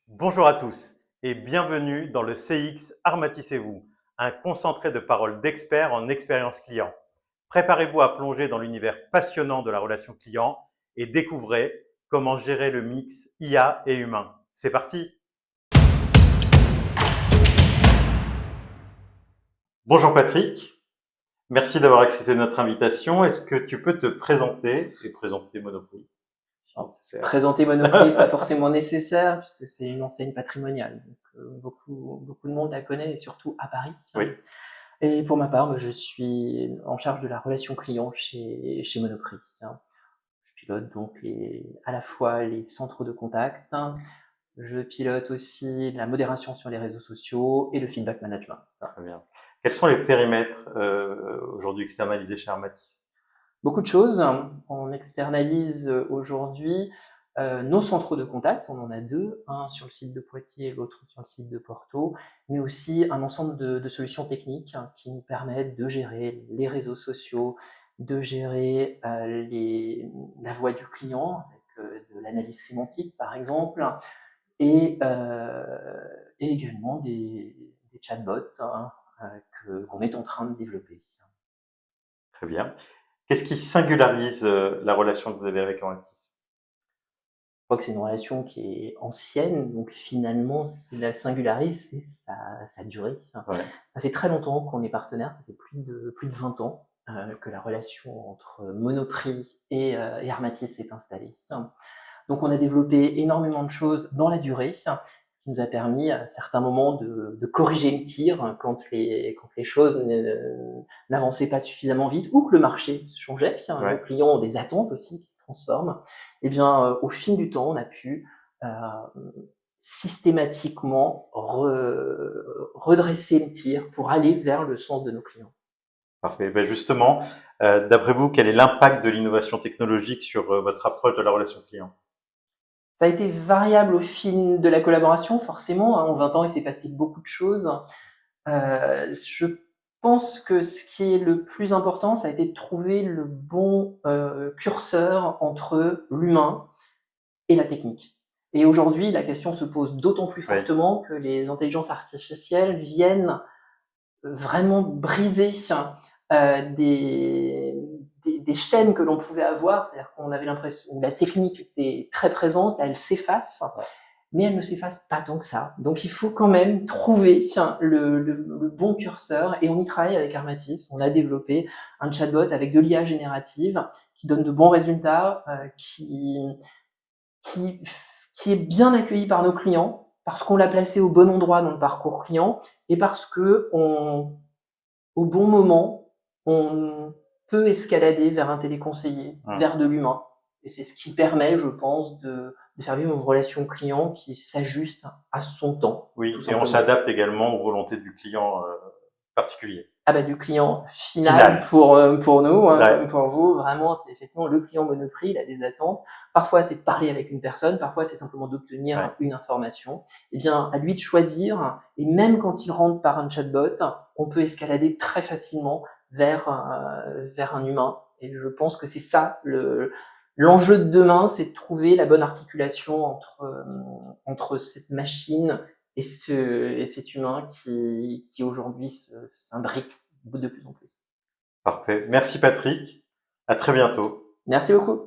Bonjour à tous et bienvenue dans le CX Armatissez-vous, un concentré de paroles d'experts en expérience client. Préparez-vous à plonger dans l'univers passionnant de la relation client et découvrez comment gérer le mix IA et humain. C'est parti! Bonjour Patrick, merci d'avoir accepté notre invitation. Est-ce que tu peux te présenter et présenter Monoprix si nécessaire? Présenter Monoprix, c'est pas forcément nécessaire puisque c'est une enseigne patrimoniale. Donc, beaucoup de monde la connaît et surtout à Paris. Oui. Et pour ma part, je suis en charge de la relation client chez Monoprix. Je pilote donc à la fois les centres de contact, je pilote aussi la modération sur les réseaux sociaux et le feedback management. Très bien. Quels sont les périmètres aujourd'hui externalisés chez Armatis? Beaucoup de choses. On externalise aujourd'hui nos centres de contact, on en a deux, un sur le site de Poitiers et l'autre sur le site de Porto, mais aussi un ensemble de solutions techniques qui nous permettent de gérer les réseaux sociaux, de gérer la voix du client, avec de l'analyse sémantique par exemple, et également des chatbots qu'on est en train de développer. Très bien. Qu'est-ce qui singularise la relation que vous avez avec Armatis? Je crois que c'est une relation qui est ancienne, donc finalement, ce qui la singularise, c'est sa durée. Ouais. Ça fait très longtemps qu'on est partenaires, ça fait plus de 20 ans que la relation entre Monoprix et Armatis s'est installée. Donc on a développé énormément de choses dans la durée, ce qui nous a permis à certains moments de corriger le tir quand les choses n'avançaient pas suffisamment vite ou que le marché changeait. Ouais. Nos clients ont des attentes aussi qui se transforment. Et bien, au fil du temps, on a pu systématiquement redresser le tir pour aller vers le sens de nos clients. Parfait. Ben justement, d'après vous, quel est l'impact de l'innovation technologique sur votre approche de la relation client? Ça a été variable au fil de la collaboration, forcément. En 20 ans, il s'est passé beaucoup de choses. Je pense que ce qui est le plus important, ça a été de trouver le bon curseur entre l'humain et la technique. Et aujourd'hui, la question se pose d'autant plus fortement que les intelligences artificielles viennent vraiment briser des chaînes que l'on pouvait avoir, c'est-à-dire qu'on avait l'impression où la technique était très présente, là elle s'efface, mais elle ne s'efface pas tant que ça. Donc il faut quand même trouver le bon curseur, et on y travaille avec Armatis. On a développé un chatbot avec de l'IA générative qui donne de bons résultats, qui est bien accueilli par nos clients, parce qu'on l'a placé au bon endroit dans le parcours client, et parce que au bon moment, on peut escalader vers un téléconseiller, vers de l'humain. Et c'est ce qui permet, je pense, de faire vivre une relation client qui s'ajuste à son temps. Oui, et on s'adapte également aux volontés du client particulier. Ah bah du client final. Pour nous, comme pour vous, vraiment, c'est effectivement le client Monoprix, il a des attentes. Parfois, c'est de parler avec une personne, parfois, c'est simplement d'obtenir une information. Eh bien, à lui de choisir, et même quand il rentre par un chatbot, on peut escalader très facilement vers un humain. Et je pense que c'est ça, l'enjeu de demain, c'est de trouver la bonne articulation entre cette machine et cet humain qui aujourd'hui s'imbrique de plus en plus. Parfait. Merci Patrick. À très bientôt. Merci beaucoup.